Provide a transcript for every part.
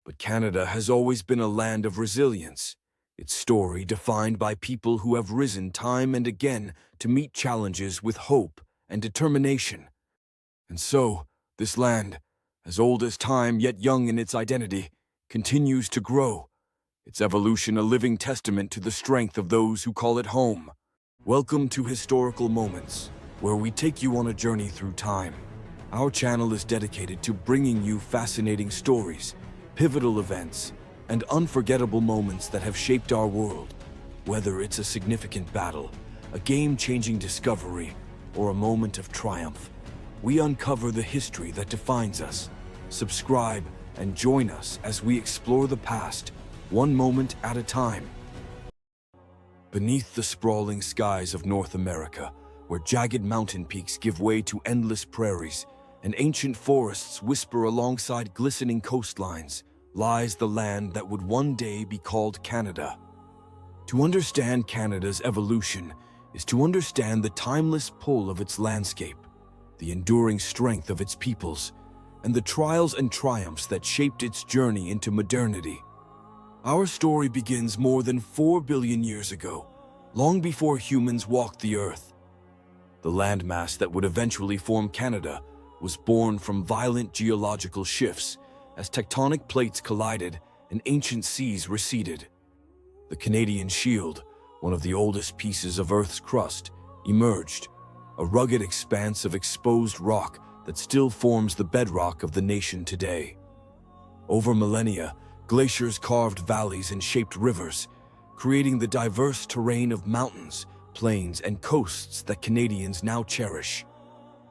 But Canada has always been a land of resilience, its story defined by people who have risen time and again to meet challenges with hope and determination. And so, this land, as old as time yet young in its identity, continues to grow, its evolution a living testament to the strength of those who call it home. Welcome to Historical Moments, where we take you on a journey through time. Our channel is dedicated to bringing you fascinating stories, pivotal events, and unforgettable moments that have shaped our world. Whether it's a significant battle, a game-changing discovery, or a moment of triumph, we uncover the history that defines us. Subscribe and join us as we explore the past, one moment at a time. Beneath the sprawling skies of North America, where jagged mountain peaks give way to endless prairies and ancient forests whisper alongside glistening coastlines, lies the land that would one day be called Canada. To understand Canada's evolution is to understand the timeless pull of its landscape, the enduring strength of its peoples, and the trials and triumphs that shaped its journey into modernity. Our story begins more than 4 billion years ago, long before humans walked the earth. The landmass that would eventually form Canada was born from violent geological shifts as tectonic plates collided and ancient seas receded. The Canadian Shield, one of the oldest pieces of Earth's crust, emerged, a rugged expanse of exposed rock that still forms the bedrock of the nation today. Over millennia, glaciers carved valleys and shaped rivers, creating the diverse terrain of mountains, plains, and coasts that Canadians now cherish.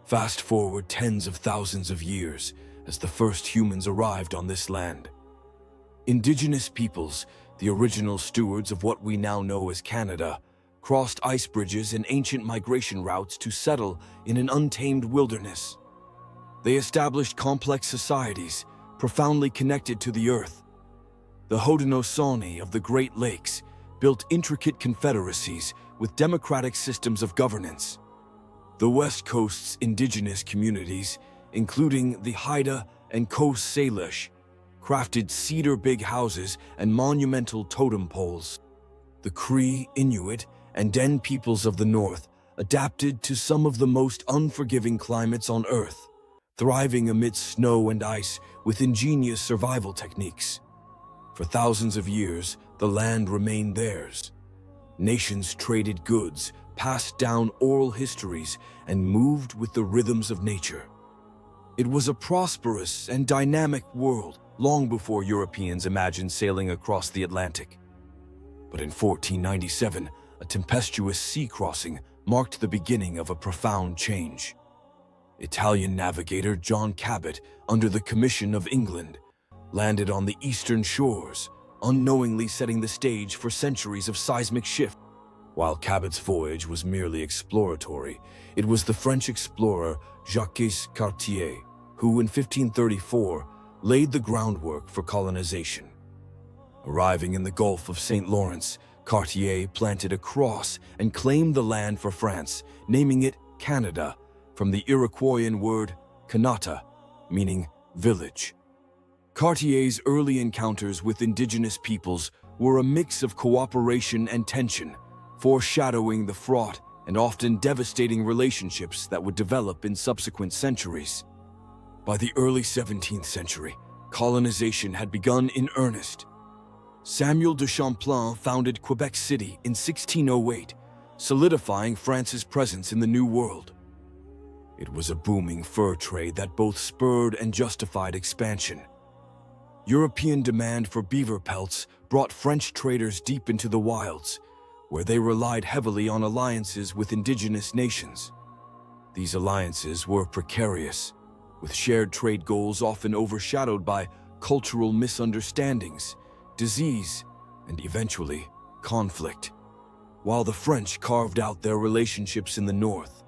Fast forward tens of thousands of years as the first humans arrived on this land. Indigenous peoples, the original stewards of what we now know as Canada, crossed ice bridges and ancient migration routes to settle in an untamed wilderness. They established complex societies, profoundly connected to the earth. The Haudenosaunee of the Great Lakes built intricate confederacies with democratic systems of governance. The West Coast's indigenous communities, including the Haida and Coast Salish, crafted cedar big houses and monumental totem poles. The Cree, Inuit, and Den peoples of the North adapted to some of the most unforgiving climates on Earth, thriving amidst snow and ice with ingenious survival techniques. For thousands of years, the land remained theirs. Nations traded goods, passed down oral histories, and moved with the rhythms of nature. It was a prosperous and dynamic world long before Europeans imagined sailing across the Atlantic. But in 1497, a tempestuous sea crossing marked the beginning of a profound change. Italian navigator John Cabot, under the Commission of England, landed on the eastern shores, unknowingly setting the stage for centuries of seismic shift. While Cabot's voyage was merely exploratory, it was the French explorer Jacques Cartier who, in 1534, laid the groundwork for colonization. Arriving in the Gulf of St. Lawrence, Cartier planted a cross and claimed the land for France, naming it Canada, from the Iroquoian word Kanata, meaning village. Cartier's early encounters with indigenous peoples were a mix of cooperation and tension, foreshadowing the fraught and often devastating relationships that would develop in subsequent centuries. By the early 17th century, colonization had begun in earnest. Samuel de Champlain founded Quebec City in 1608, solidifying France's presence in the New World. It was a booming fur trade that both spurred and justified expansion. European demand for beaver pelts brought French traders deep into the wilds, where they relied heavily on alliances with indigenous nations. These alliances were precarious, with shared trade goals often overshadowed by cultural misunderstandings, disease, and eventually, conflict. While the French carved out their relationships in the north,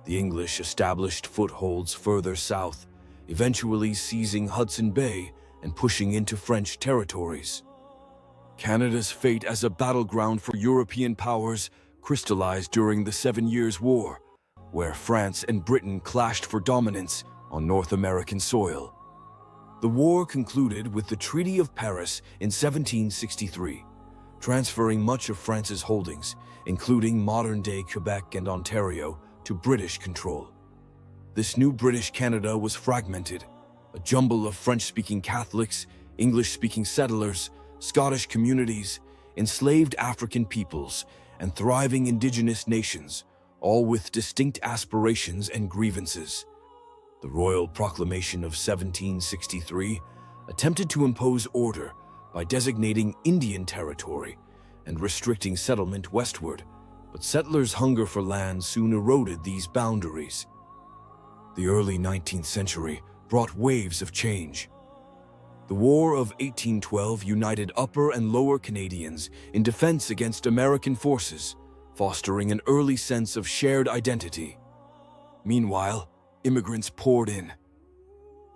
the English established footholds further south, eventually seizing Hudson Bay and pushing into French territories. Canada's fate as a battleground for European powers crystallized during the 7 Years' War, where France and Britain clashed for dominance on North American soil. The war concluded with the Treaty of Paris in 1763, transferring much of France's holdings, including modern-day Quebec and Ontario, to British control. This new British Canada was fragmented, a jumble of French-speaking Catholics, English-speaking settlers, Scottish communities, enslaved African peoples, and thriving Indigenous nations, all with distinct aspirations and grievances. The Royal Proclamation of 1763 attempted to impose order by designating Indian territory and restricting settlement westward, but settlers' hunger for land soon eroded these boundaries. The early 19th century brought waves of change. The War of 1812 united Upper and Lower Canadians in defense against American forces, fostering an early sense of shared identity. Meanwhile, immigrants poured in.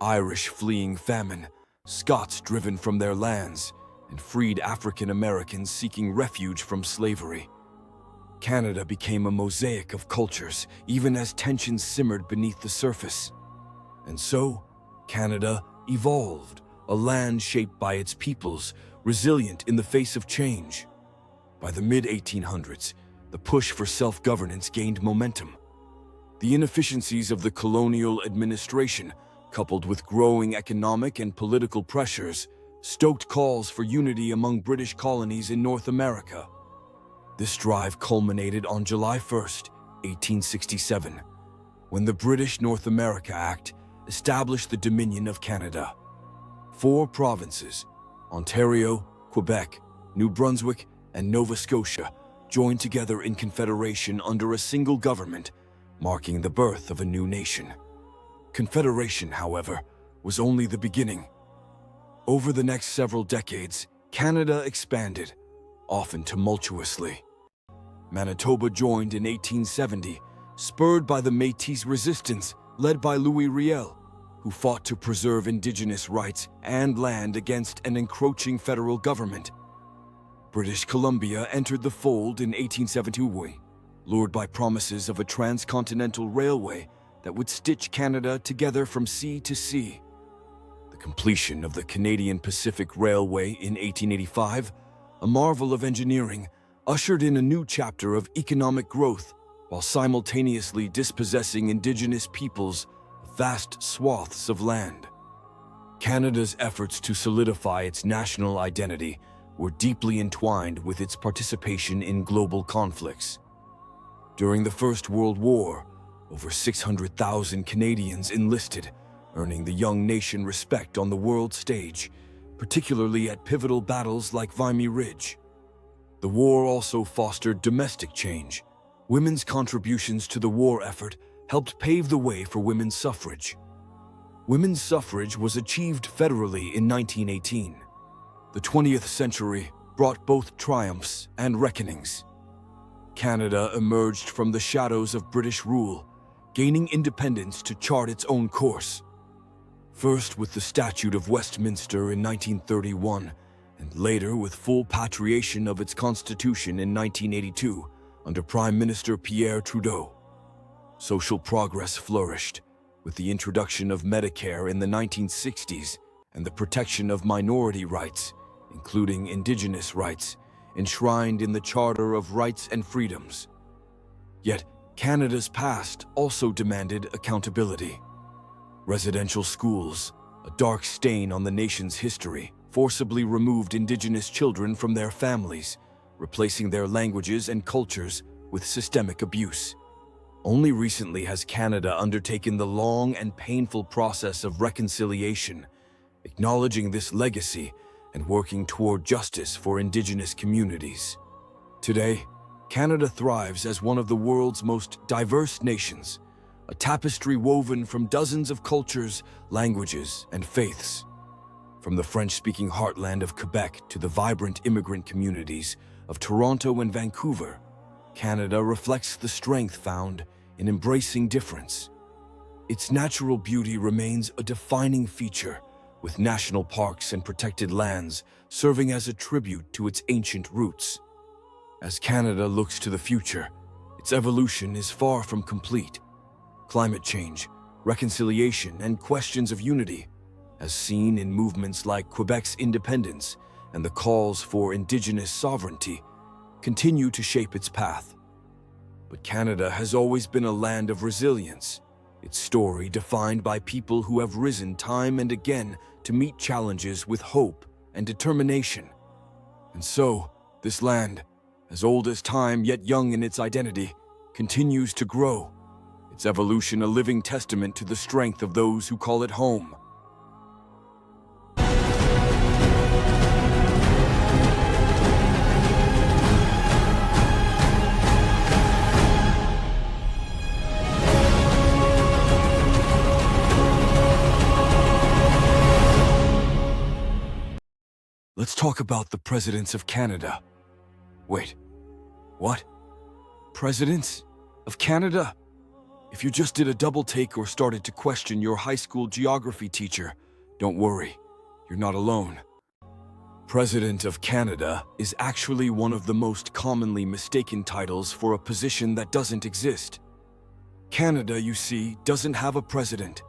Irish fleeing famine, Scots driven from their lands, and freed African Americans seeking refuge from slavery. Canada became a mosaic of cultures, even as tensions simmered beneath the surface. And so, Canada evolved, a land shaped by its peoples, resilient in the face of change. By the mid-1800s, the push for self-governance gained momentum. The inefficiencies of the colonial administration, coupled with growing economic and political pressures, stoked calls for unity among British colonies in North America. This drive culminated on July 1, 1867, when the British North America Act established the Dominion of Canada. 4 provinces, Ontario, Quebec, New Brunswick, and Nova Scotia, joined together in Confederation under a single government, marking the birth of a new nation. Confederation, however, was only the beginning. Over the next several decades, Canada expanded, often tumultuously. Manitoba joined in 1870, spurred by the Métis resistance led by Louis Riel, who fought to preserve Indigenous rights and land against an encroaching federal government. British Columbia entered the fold in 1872, lured by promises of a transcontinental railway that would stitch Canada together from sea to sea. The completion of the Canadian Pacific Railway in 1885, a marvel of engineering, ushered in a new chapter of economic growth while simultaneously dispossessing Indigenous peoples of vast swaths of land. Canada's efforts to solidify its national identity were deeply entwined with its participation in global conflicts. During the First World War, over 600,000 Canadians enlisted, earning the young nation respect on the world stage, particularly at pivotal battles like Vimy Ridge. The war also fostered domestic change. Women's contributions to the war effort helped pave the way for women's suffrage. Women's suffrage was achieved federally in 1918. The 20th century brought both triumphs and reckonings. Canada emerged from the shadows of British rule, gaining independence to chart its own course. First with the Statute of Westminster in 1931, and later with full patriation of its constitution in 1982 under Prime Minister Pierre Trudeau. Social progress flourished, with the introduction of Medicare in the 1960s and the protection of minority rights, including Indigenous rights, enshrined in the Charter of Rights and Freedoms. Yet, Canada's past also demanded accountability. Residential schools, a dark stain on the nation's history, forcibly removed Indigenous children from their families, replacing their languages and cultures with systemic abuse. Only recently has Canada undertaken the long and painful process of reconciliation, acknowledging this legacy and working toward justice for Indigenous communities. Today, Canada thrives as one of the world's most diverse nations, a tapestry woven from dozens of cultures, languages, and faiths. From the French-speaking heartland of Quebec to the vibrant immigrant communities of Toronto and Vancouver, Canada reflects the strength found in embracing difference. Its natural beauty remains a defining feature, with national parks and protected lands serving as a tribute to its ancient roots. As Canada looks to the future, its evolution is far from complete. Climate change, reconciliation, and questions of unity as seen in movements like Quebec's independence and the calls for Indigenous sovereignty, continue to shape its path. But Canada has always been a land of resilience, its story defined by people who have risen time and again to meet challenges with hope and determination. And so, this land, as old as time yet young in its identity, continues to grow, its evolution a living testament to the strength of those who call it home. Let's talk about the presidents of Canada. Wait, what? Presidents of Canada? If you just did a double take or started to question your high school geography teacher, don't worry, you're not alone. President of Canada is actually one of the most commonly mistaken titles for a position that doesn't exist. Canada, you see, doesn't have a president.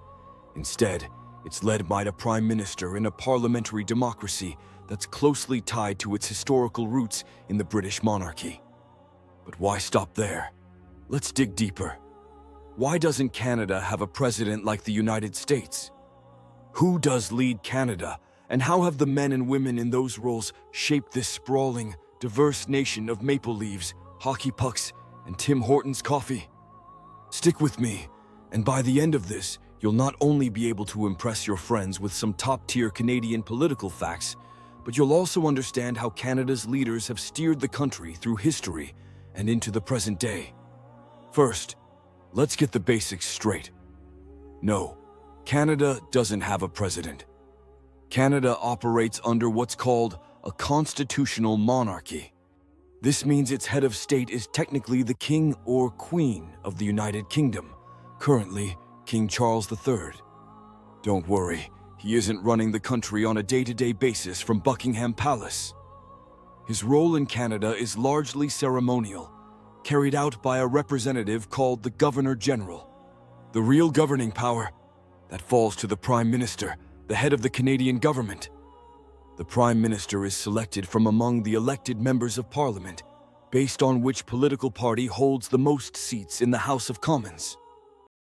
Instead, it's led by the Prime Minister in a parliamentary democracy that's closely tied to its historical roots in the British monarchy. But why stop there? Let's dig deeper. Why doesn't Canada have a president like the United States? Who does lead Canada, and how have the men and women in those roles shaped this sprawling, diverse nation of maple leaves, hockey pucks, and Tim Hortons coffee? Stick with me, and by the end of this, you'll not only be able to impress your friends with some top-tier Canadian political facts, but you'll also understand how Canada's leaders have steered the country through history and into the present day. First, let's get the basics straight. No, Canada doesn't have a president. Canada operates under what's called a constitutional monarchy. This means its head of state is technically the King or Queen of the United Kingdom, currently King Charles III. Don't worry, he isn't running the country on a day-to-day basis from Buckingham Palace. His role in Canada is largely ceremonial, carried out by a representative called the Governor-General. The real governing power, that falls to the Prime Minister, the head of the Canadian government. The Prime Minister is selected from among the elected members of Parliament, based on which political party holds the most seats in the House of Commons.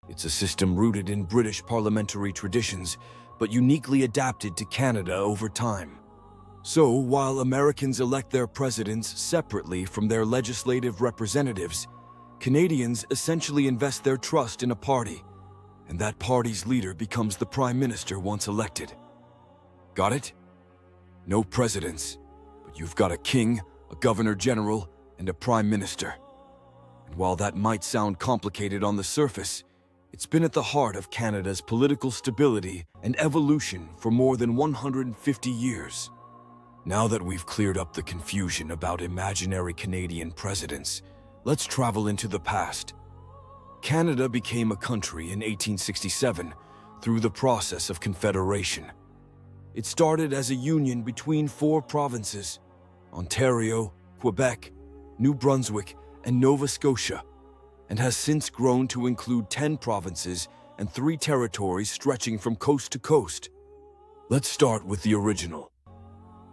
It's a system rooted in British parliamentary traditions, but uniquely adapted to Canada over time. So, while Americans elect their presidents separately from their legislative representatives, Canadians essentially invest their trust in a party, and that party's leader becomes the Prime Minister once elected. Got it? No presidents, but you've got a king, a governor-general, and a prime minister. And while that might sound complicated on the surface, it's been at the heart of Canada's political stability and evolution for more than 150 years. Now that we've cleared up the confusion about imaginary Canadian presidents, let's travel into the past. Canada became a country in 1867 through the process of Confederation. It started as a union between 4 provinces: Ontario, Quebec, New Brunswick, and Nova Scotia, and has since grown to include 10 provinces and 3 territories stretching from coast to coast. Let's start with the original.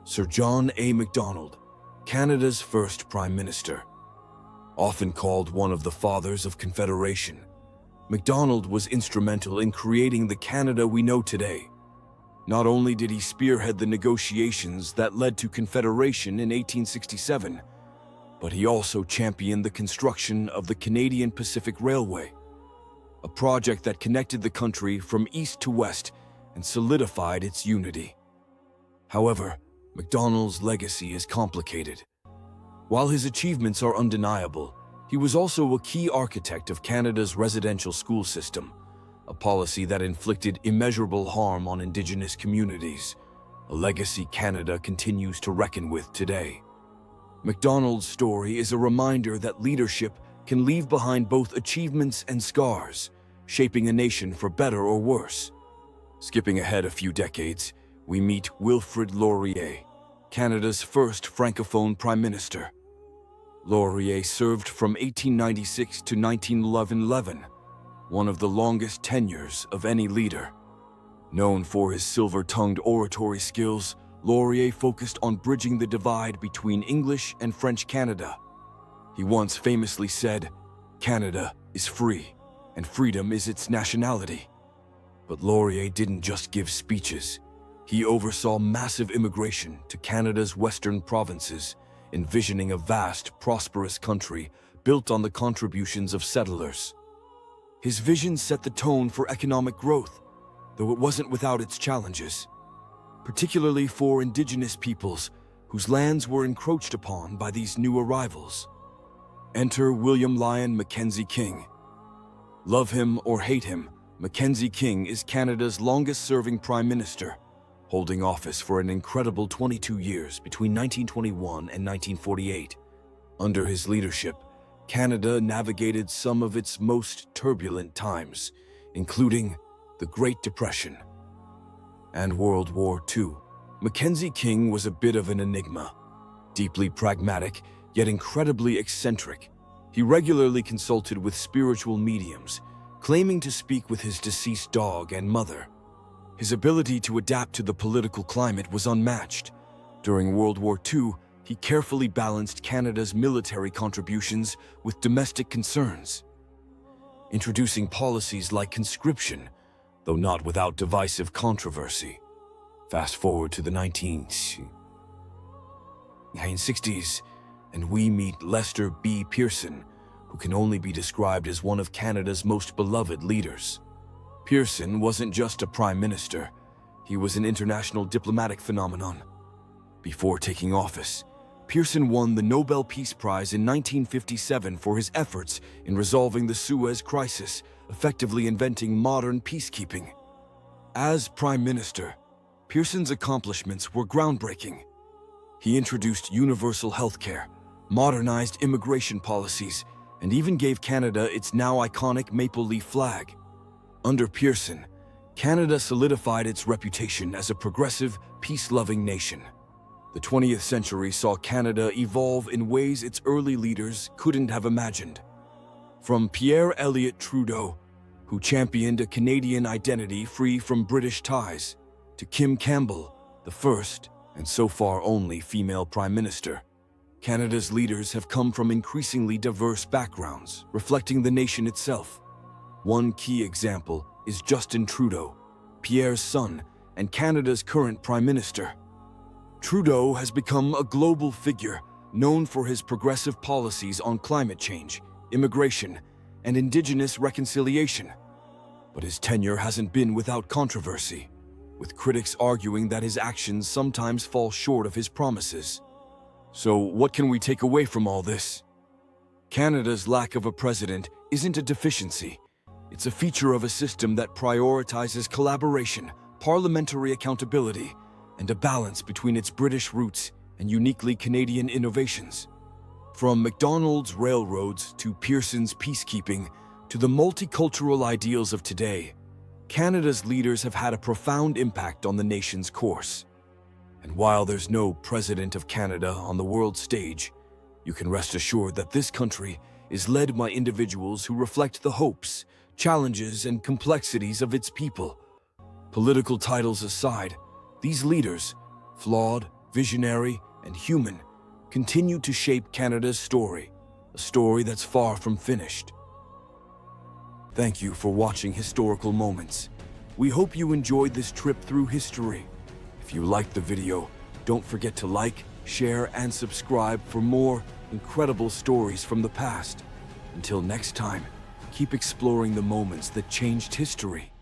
Sir John A. Macdonald, Canada's first Prime Minister. Often called one of the fathers of Confederation, Macdonald was instrumental in creating the Canada we know today. Not only did he spearhead the negotiations that led to Confederation in 1867, but he also championed the construction of the Canadian Pacific Railway, a project that connected the country from east to west and solidified its unity. However, Macdonald's legacy is complicated. While his achievements are undeniable, he was also a key architect of Canada's residential school system, a policy that inflicted immeasurable harm on Indigenous communities, a legacy Canada continues to reckon with today. Macdonald's story is a reminder that leadership can leave behind both achievements and scars, shaping a nation for better or worse. Skipping ahead a few decades, we meet Wilfrid Laurier, Canada's first Francophone Prime Minister. Laurier served from 1896 to 1911, one of the longest tenures of any leader. Known for his silver-tongued oratory skills, Laurier focused on bridging the divide between English and French Canada. He once famously said, "Canada is free, and freedom is its nationality." But Laurier didn't just give speeches. He oversaw massive immigration to Canada's western provinces, envisioning a vast, prosperous country built on the contributions of settlers. His vision set the tone for economic growth, though it wasn't without its challenges, particularly for Indigenous peoples whose lands were encroached upon by these new arrivals. Enter William Lyon Mackenzie King. Love him or hate him, Mackenzie King is Canada's longest-serving Prime Minister, holding office for an incredible 22 years between 1921 and 1948. Under his leadership, Canada navigated some of its most turbulent times, including the Great Depression and World War II. Mackenzie King was a bit of an enigma, deeply pragmatic, yet incredibly eccentric. He regularly consulted with spiritual mediums, claiming to speak with his deceased dog and mother. His ability to adapt to the political climate was unmatched. During World War II, he carefully balanced Canada's military contributions with domestic concerns, introducing policies like conscription, though not without divisive controversy. Fast forward to the 1960s, and we meet Lester B. Pearson, who can only be described as one of Canada's most beloved leaders. Pearson wasn't just a prime minister, he was an international diplomatic phenomenon. Before taking office, Pearson won the Nobel Peace Prize in 1957 for his efforts in resolving the Suez Crisis, effectively inventing modern peacekeeping. As Prime Minister, Pearson's accomplishments were groundbreaking. He introduced universal healthcare, modernized immigration policies, and even gave Canada its now iconic maple leaf flag. Under Pearson, Canada solidified its reputation as a progressive, peace-loving nation. The 20th century saw Canada evolve in ways its early leaders couldn't have imagined. From Pierre Elliott Trudeau, who championed a Canadian identity free from British ties, to Kim Campbell, the first, and so far only, female Prime Minister, Canada's leaders have come from increasingly diverse backgrounds, reflecting the nation itself. One key example is Justin Trudeau, Pierre's son and Canada's current Prime Minister. Trudeau has become a global figure, known for his progressive policies on climate change, immigration, and Indigenous reconciliation. But his tenure hasn't been without controversy, with critics arguing that his actions sometimes fall short of his promises. So what can we take away from all this? Canada's lack of a president isn't a deficiency. It's a feature of a system that prioritizes collaboration, parliamentary accountability, and a balance between its British roots and uniquely Canadian innovations. From McDonald's railroads to Pearson's peacekeeping to the multicultural ideals of today, Canada's leaders have had a profound impact on the nation's course. And while there's no President of Canada on the world stage, you can rest assured that this country is led by individuals who reflect the hopes, challenges, and complexities of its people. Political titles aside, these leaders, flawed, visionary, and human, continue to shape Canada's story, a story that's far from finished. Thank you for watching Historical Moments. We hope you enjoyed this trip through history. If you liked the video, don't forget to like, share, and subscribe for more incredible stories from the past. Until next time, keep exploring the moments that changed history.